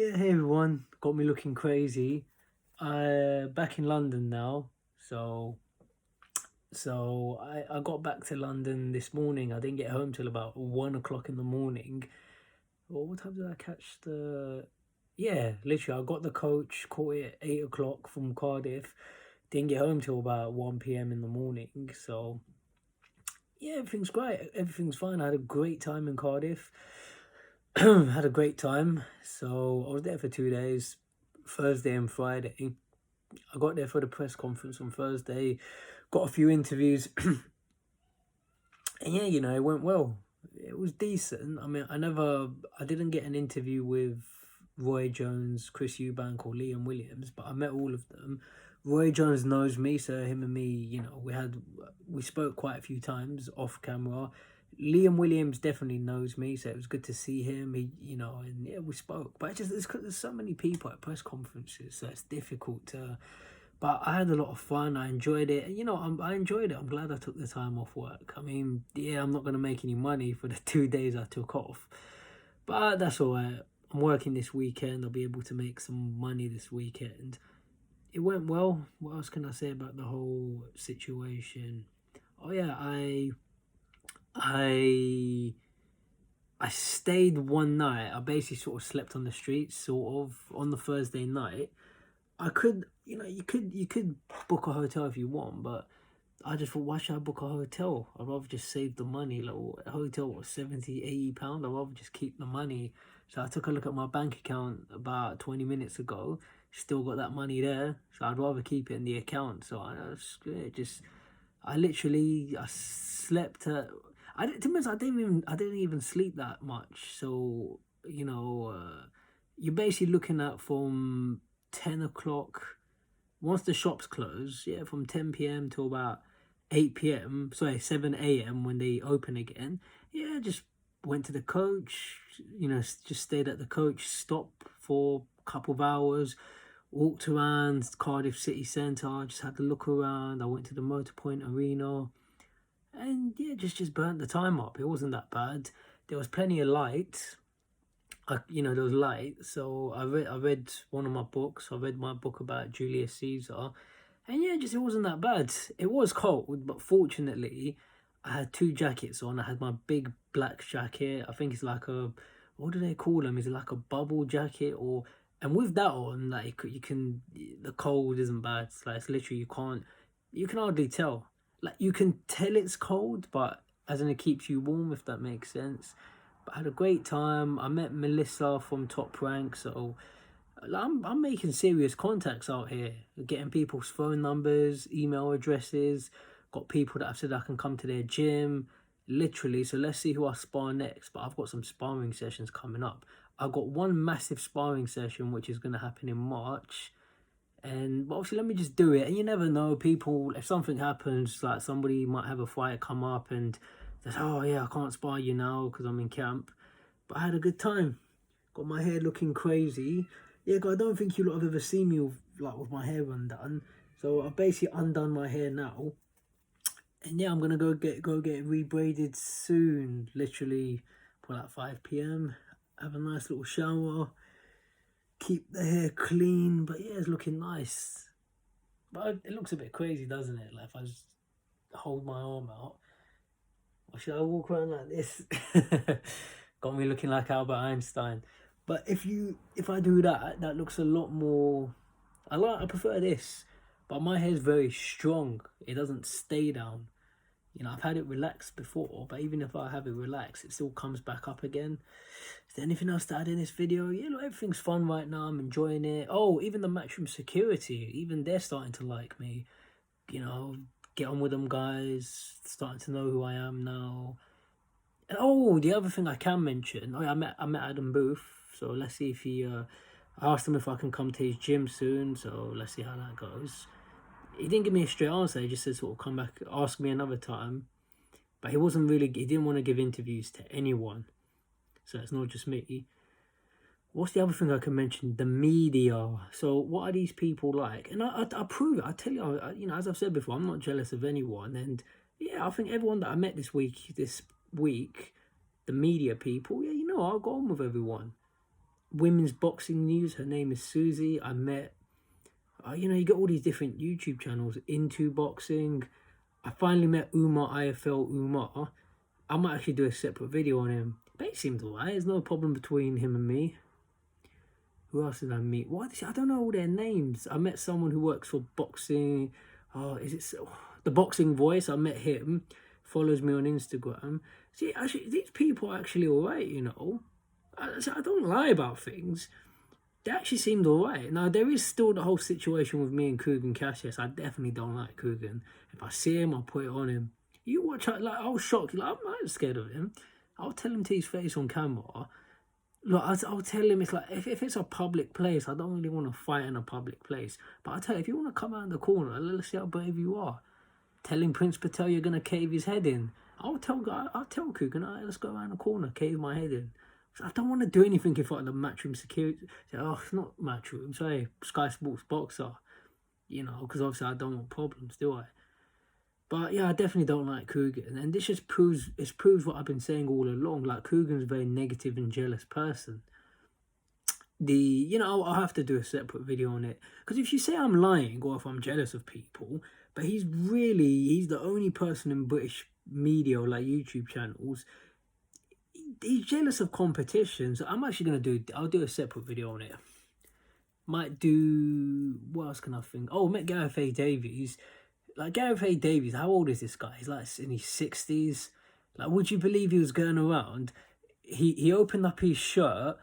Yeah, hey everyone. Got me looking crazy. Back in London now. So I got back to London this morning. I didn't get home till about 1 o'clock in the morning. Well, what time did I catch the? Yeah, literally, I got the coach, caught it at 8 o'clock from Cardiff. Didn't get home till about 1 p.m. in the morning. So yeah, everything's great. Everything's fine. I had a great time in Cardiff. Had a great time. So I was there for 2 days, Thursday and Friday. I got there for the press conference on Thursday, got a few interviews, and yeah, it went well. It was decent. I mean, I didn't get an interview with Roy Jones, Chris Eubank, or Liam Williams, but I met all of them. Roy Jones knows me, so him and me, we spoke quite a few times off camera. Liam Williams definitely knows me, so it was good to see him. And yeah, we spoke. But it's just there's so many people at press conferences, so it's difficult to. But I had a lot of fun. I enjoyed it. I enjoyed it. I'm glad I took the time off work. I mean, yeah, I'm not going to make any money for the 2 days I took off. But that's all right. I'm working this weekend. I'll be able to make some money this weekend. It went well. What else can I say about the whole situation? Oh yeah, I I stayed one night. I basically sort of slept on the streets, sort of, on the Thursday night. I could, you could book a hotel if you want, but I just thought, why should I book a hotel? I'd rather just save the money. Like, a hotel was 70, £80. I'd rather just keep the money. So I took a look at my bank account about 20 minutes ago. Still got that money there. So I'd rather keep it in the account. So I slept at, to be honest, I didn't even sleep that much. So, you're basically looking at from 10 o'clock, once the shops close, yeah, from 10 p.m. till about 8 p.m., sorry, 7 a.m. when they open again. Yeah, just went to the coach, just stayed at the coach stop for a couple of hours, walked around Cardiff city centre, just had to look around. I went to the Motorpoint Arena, and yeah, just burnt the time up. It wasn't that bad. There was plenty of light. There was light. So I read one of my books. I read my book about Julius Caesar, and yeah, just it wasn't that bad. It was cold, but fortunately, I had two jackets on. I had my big black jacket. I think it's like a, what do they call them? Is it like a bubble jacket or? And with that on, like you can, the cold isn't bad. It's like it's literally you can hardly tell. Like you can tell it's cold, but as in it keeps you warm, if that makes sense. But I had a great time. I met Melissa from Top Rank, so I'm making serious contacts out here, getting people's phone numbers, email addresses. Got people that have said I can come to their gym, literally. So let's see who I spar next. But I've got some sparring sessions coming up. I've got one massive sparring session which is going to happen in March. And but obviously, let me just do it. And you never know, people. If something happens, like somebody might have a fight come up, and says, "Oh yeah, I can't spar you now because I'm in camp." But I had a good time. Got my hair looking crazy. Yeah, 'cause I don't think you lot have ever seen me with my hair undone. So I've basically undone my hair now, and yeah, I'm gonna go get it rebraided soon. Literally, for like 5 p.m. Have a nice little shower, keep the hair clean. But yeah, it's looking nice. But it looks a bit crazy, doesn't it? Like if I just hold my arm out, or should I walk around like this? Got me looking like Albert Einstein. But if I do that, that looks a lot more. I prefer this, but my hair's very strong. It doesn't stay down. I've had it relaxed before, but even if I have it relaxed, it still comes back up again. Is there anything else to add in this video? Yeah, look, everything's fun right now. I'm enjoying it. Oh, even the Matchroom security, even they're starting to like me. Get on with them, guys. Starting to know who I am now. And, oh, the other thing I can mention. Oh, yeah, I met Adam Booth. So let's see if he. I asked him if I can come to his gym soon. So let's see how that goes. He didn't give me a straight answer. He just said sort of come back, ask me another time. But he wasn't really. He didn't want to give interviews to anyone. So it's not just me. What's the other thing I can mention? The media. So what are these people like? And I prove it. I tell you, as I've said before, I'm not jealous of anyone. And yeah, I think everyone that I met this week, the media people, yeah, I got on with everyone. women's boxing news. Her name is Susie. I met, you know, you get all these different YouTube channels into boxing. I finally met Umar, IFL Umar. I might actually do a separate video on him. But he seems alright. There's no problem between him and me. Who else did I meet? I don't know all their names. I met someone who works for boxing. Oh, is it the Boxing Voice? I met him. Follows me on Instagram. See, actually, these people are actually alright, you know. I don't lie about things. They actually seemed alright. Now, there is still the whole situation with me and Kugan Cassius. I definitely don't like Kugan. If I see him, I'll put it on him. You watch, like, I'll shock you. Like, I'm not scared of him. I'll tell him to his face on camera. Look, I'll tell him, it's like, if it's a public place, I don't really want to fight in a public place. But I'll tell you, if you want to come out in the corner, let's see how brave you are. Telling Prince Patel you're going to cave his head in. I'll tell Kugan, all right, let's go around the corner, cave my head in. I don't want to do anything in front of the Matchroom security. Oh, it's not Matchroom, sorry, Sky Sports Boxer. You know, because obviously I don't want problems, do I? But yeah, I definitely don't like Kugan. And this just proves what I've been saying all along. Like, Kugan's a very negative and jealous person. You know, I'll have to do a separate video on it. Because if you say I'm lying or if I'm jealous of people, but he's the only person in British media or like YouTube channels. He's jealous of competition. So I'm actually going to I'll do a separate video on it. Might do, what else can I think? Oh, met Gareth A. Davies. Like, Gareth A. Davies, how old is this guy? He's like in his 60s. Like, would you believe he was going around? He opened up his shirt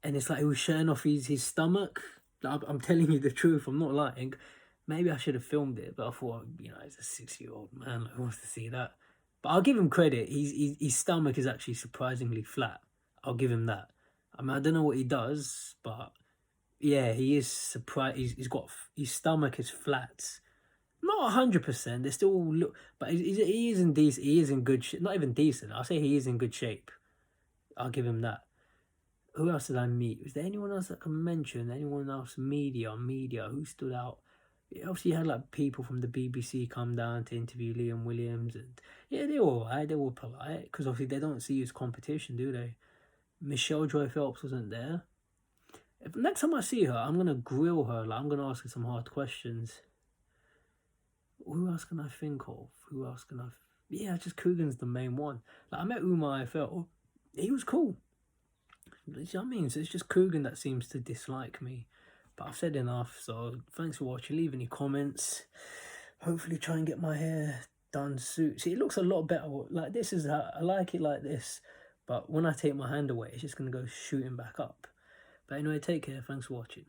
and it's like he was showing off his stomach. Like, I'm telling you the truth, I'm not lying. Maybe I should have filmed it, but I thought, you know, he's a 6-year-old man. Who wants to see that? But I'll give him credit. His stomach is actually surprisingly flat. I'll give him that. I mean, I don't know what he does, but yeah, he is surprised. He's got, his stomach is flat. Not 100%. They still look, but he is in decent. He is in good shape. Not even decent. I'll say he is in good shape. I'll give him that. Who else did I meet? Was there anyone else that I can mention? Anyone else? Media who stood out? Obviously, you had like people from the BBC come down to interview Liam Williams, and yeah, they were alright. They were polite because obviously they don't see you as competition, do they? Michelle Joy Phelps wasn't there. If next time I see her, I'm gonna grill her. Like, I'm gonna ask her some hard questions. Who else can I think of? Yeah, just Kugan's the main one. Like, I met Umar IFL. He was cool. You know what I mean? So it's just Kugan that seems to dislike me. But I've said enough, so thanks for watching. Leave any comments. Hopefully try and get my hair done soon. See, it looks a lot better. Like, this is how I like it, like this. But when I take my hand away, it's just going to go shooting back up. But anyway, take care. Thanks for watching.